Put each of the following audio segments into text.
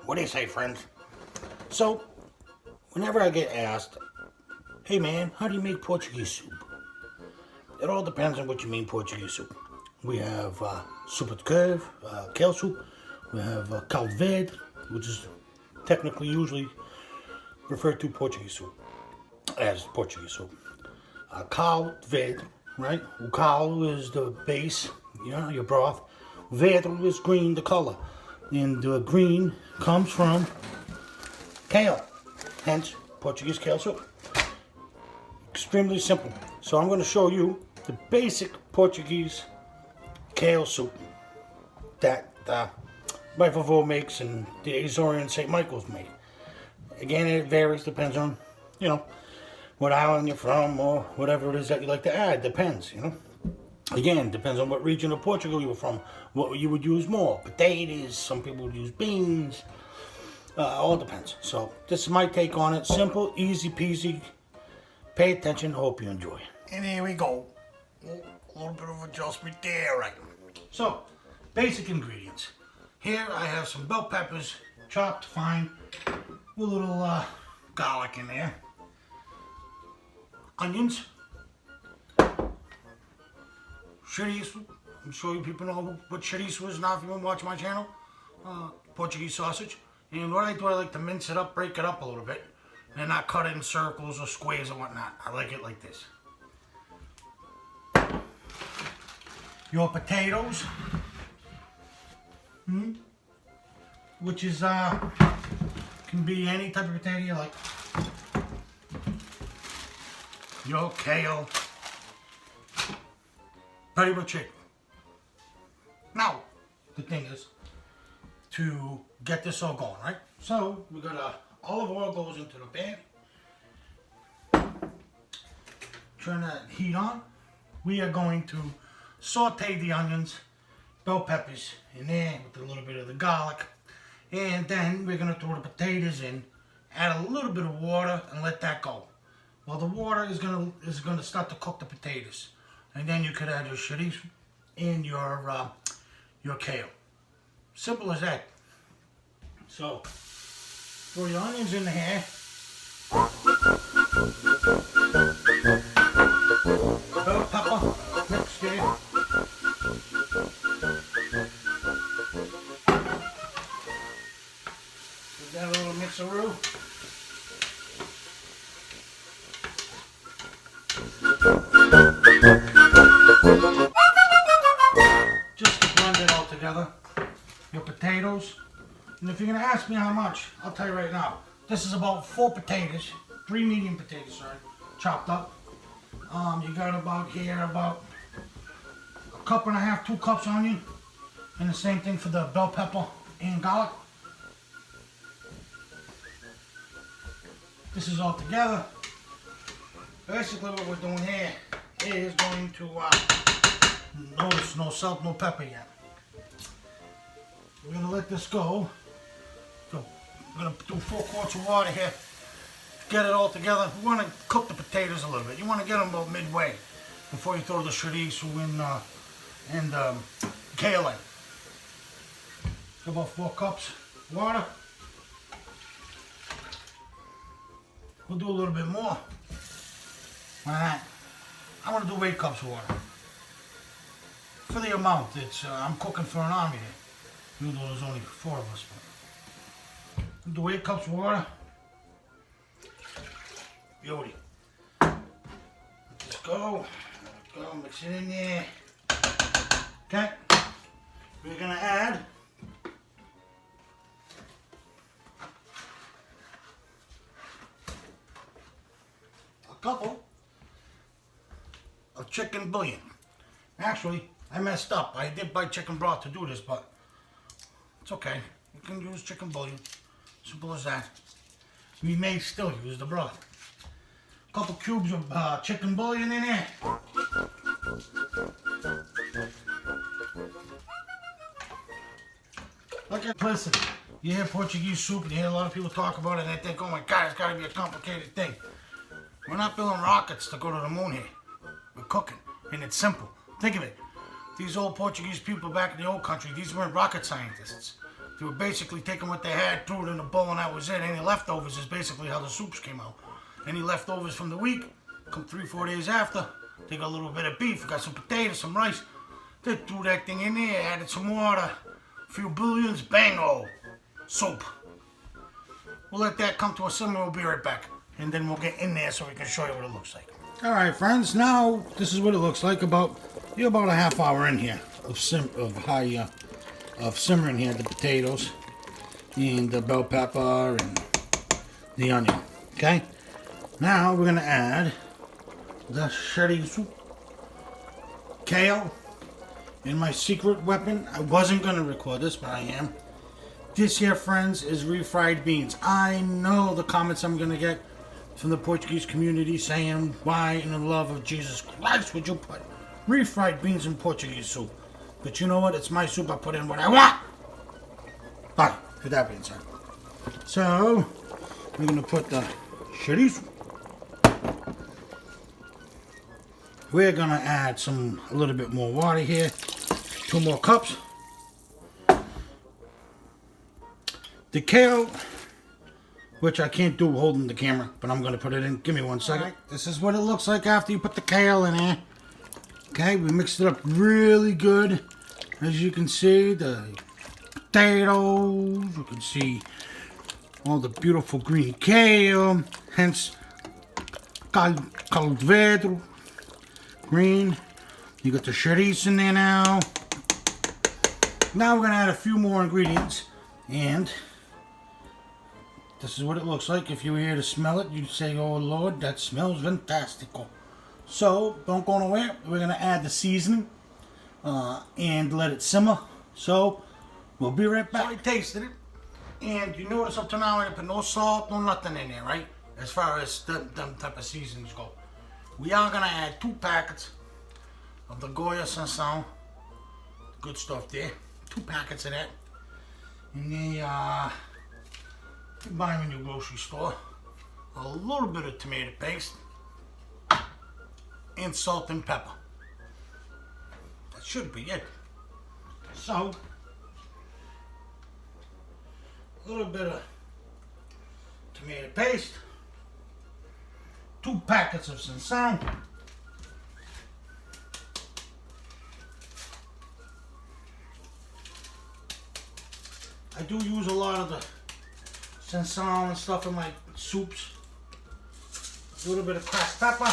What do you say, friends? So, whenever I get asked, hey man, how do you make Portuguese soup? It all depends on what you mean Portuguese soup. We have soup de curve, kale soup. We have caldo verde, which is technically usually referred to Portuguese soup as Portuguese soup. Caldo verde, right? O caldo is the base, your broth. Verde is green, the color. And the green comes from kale, hence Portuguese kale soup. Extremely simple. So I'm going to show you the basic Portuguese kale soup that my vovô makes and the Azorean St. Michael's make. Again, it varies, depends on, what island you're from or whatever it is that you like to add. Depends, Again, depends on what region of Portugal you were from, what you would use more. Potatoes, some people would use beans. All depends. So this is my take on it. Simple, easy peasy. Pay attention. Hope you enjoy. And here we go. A little bit of adjustment there, right? So, basic ingredients. Here I have some bell peppers, chopped fine, with a little garlic in there. Onions. Chorizo. I'm sure you people know what chorizo is now if you want to watch my channel. Portuguese sausage. And what I do, I like to mince it up, break it up a little bit, and not cut it in circles or squares or whatnot. I like it like this. Your potatoes, which is can be any type of potato you like. Your kale, pretty much it. Now, the thing is to get this all going, right? So we got olive oil goes into the pan. Turn that heat on. We are going to saute the onions, bell peppers in there with a little bit of the garlic, and then we're going to throw the potatoes in, add a little bit of water, and let that go. Well, the water is going to start to cook the potatoes, and then you could add your chorizo and your kale. Simple as that. So throw your onions in here. Bell pepper mixed there. Give that a little mixeroo. Just to blend it all together. Your potatoes. And if you're going to ask me how much, I'll tell you right now. This is about 4 potatoes, 3 medium potatoes, sorry, chopped up. You got about a cup and a half, 2 cups onion. And the same thing for the bell pepper and garlic. This is all together. Basically what we're doing here is going to, notice no salt, no pepper yet. We're going to let this go. So we're going to do 4 quarts of water here to get it all together. We want to cook the potatoes a little bit. You want to get them about midway before you throw the chorizo and kale in. So about 4 cups water. We'll do a little bit more. Alright, I'm going to do 8 cups of water. For the amount, I'm cooking for an army here. Even though there's only 4 of us. But do 8 cups of water. Beauty. Let's go. Mix it in there. Okay. We're going to add a couple of chicken bouillon. Actually, I messed up. I did buy chicken broth to do this, but it's okay. You can use chicken bouillon. Simple as that. We may still use the broth. A couple cubes of chicken bouillon in there. Like simplicity. You hear Portuguese soup and you hear a lot of people talk about it and they think, oh my God, it's got to be a complicated thing. We're not building rockets to go to the moon here. We're cooking, and it's simple. Think of it. These old Portuguese people back in the old country, these weren't rocket scientists. They were basically taking what they had, threw it in a bowl, and that was it. Any leftovers is basically how the soups came out. Any leftovers from the week, come 3-4 days after, they got a little bit of beef, got some potatoes, some rice. They threw that thing in there, added some water, a few bouillons, bango, soup. We'll let that come to a simmer, we'll be right back. And then we'll get in there so we can show you what it looks like. Alright friends, now this is what it looks like you're about a half hour in here of simmering here, the potatoes and the bell pepper and the onion. Okay? Now we're gonna add the chorizo, kale, and my secret weapon. I wasn't gonna record this, but I am. This here, friends, is refried beans. I know the comments I'm gonna get from the Portuguese community saying, why in the love of Jesus Christ would you put refried beans in Portuguese soup? But you know what? It's my soup. I put in what I want. Alright, with that being said. So, we're gonna put the chorizo. We're gonna add a little bit more water here. 2 more cups. The kale, which I can't do holding the camera, but I'm gonna put it in. Give me 1 second. Right, this is what it looks like after you put the kale in there. Okay, we mixed it up really good. As you can see, the potatoes, you can see all the beautiful green kale, hence Caldo Verde, green. You got the chorizo in there now. Now we're gonna add a few more ingredients, and this is what it looks like. If you were here to smell it, you'd say, oh Lord, that smells fantastical. So, don't go nowhere. We're gonna add the seasoning and let it simmer. So, we'll be right back. So I tasted it, and you notice up to now I didn't put no salt, no nothing in there, right? As far as them type of seasonings go. We are gonna add 2 packets of the Goya Sansão. Good stuff there. 2 packets of that. And they you buy them in your grocery store. A little bit of tomato paste and salt and pepper. That should be it. So, a little bit of tomato paste, 2 packets of Sansão, I do use a lot of the Sansão and stuff in my soups. A little bit of cracked pepper.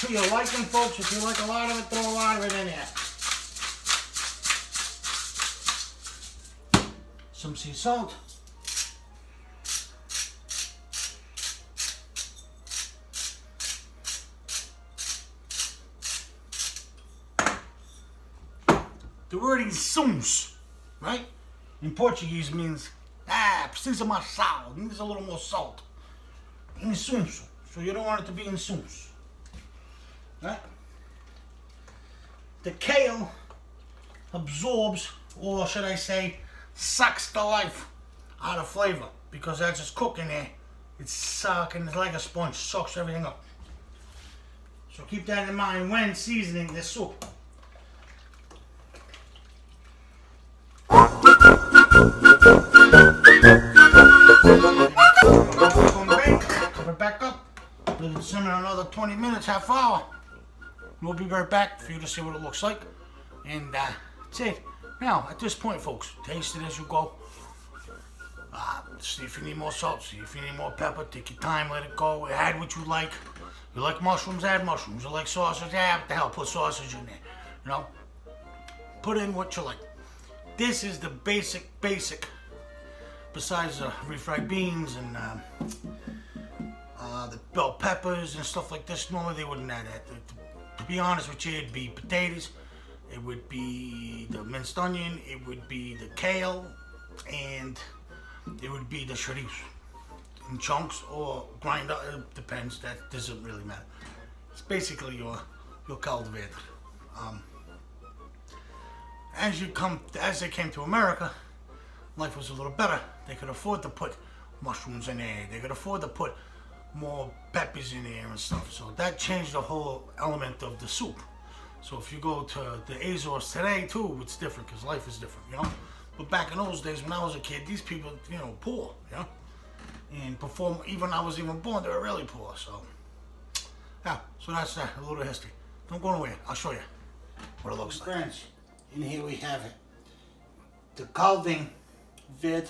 To your liking, folks. If you like a lot of it, throw a lot of it in there. Some sea salt. The word insumos, right? In Portuguese means, precisa mais sal. It needs a little more salt. Insumso. So you don't want it to be insumos. Right? The kale absorbs, or should I say, sucks the life out of flavor, because as it's cooking there, it's sucking, it's like a sponge, sucks everything up. So keep that in mind when seasoning this soup. Cover it back up. Let it simmer another 20 minutes, half hour. We'll be right back for you to see what it looks like. And that's it. Now, at this point, folks, taste it as you go. See if you need more salt, see if you need more pepper. Take your time, let it go. Add what you like. You like mushrooms, add mushrooms. You like sausage, what the hell, put sausage in there. You know? Put in what you like. This is the basic, besides the refried beans and the bell peppers and stuff like this. Normally they wouldn't add that. To be honest with you, it'd be potatoes, it would be the minced onion, it would be the kale, and it would be the chorizo in chunks or grind up. It depends. That doesn't really matter. It's basically your Caldo Verde. As they came to America, life was a little better. They could afford to put mushrooms in there. They could afford to put more peppers in there and stuff. So that changed the whole element of the soup. So if you go to the Azores today too, it's different because life is different, you know. But back in those days when I was a kid, these people, poor, and before even I was even born, they were really poor. So, yeah, so that's a little history. Don't go nowhere. I'll show you what it looks like. Friends, and here we have it. The Caldo Verde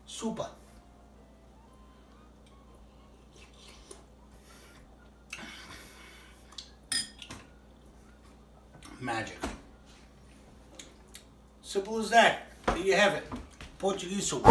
Super. Magic. Simple as that. There you have it. Portuguese soup.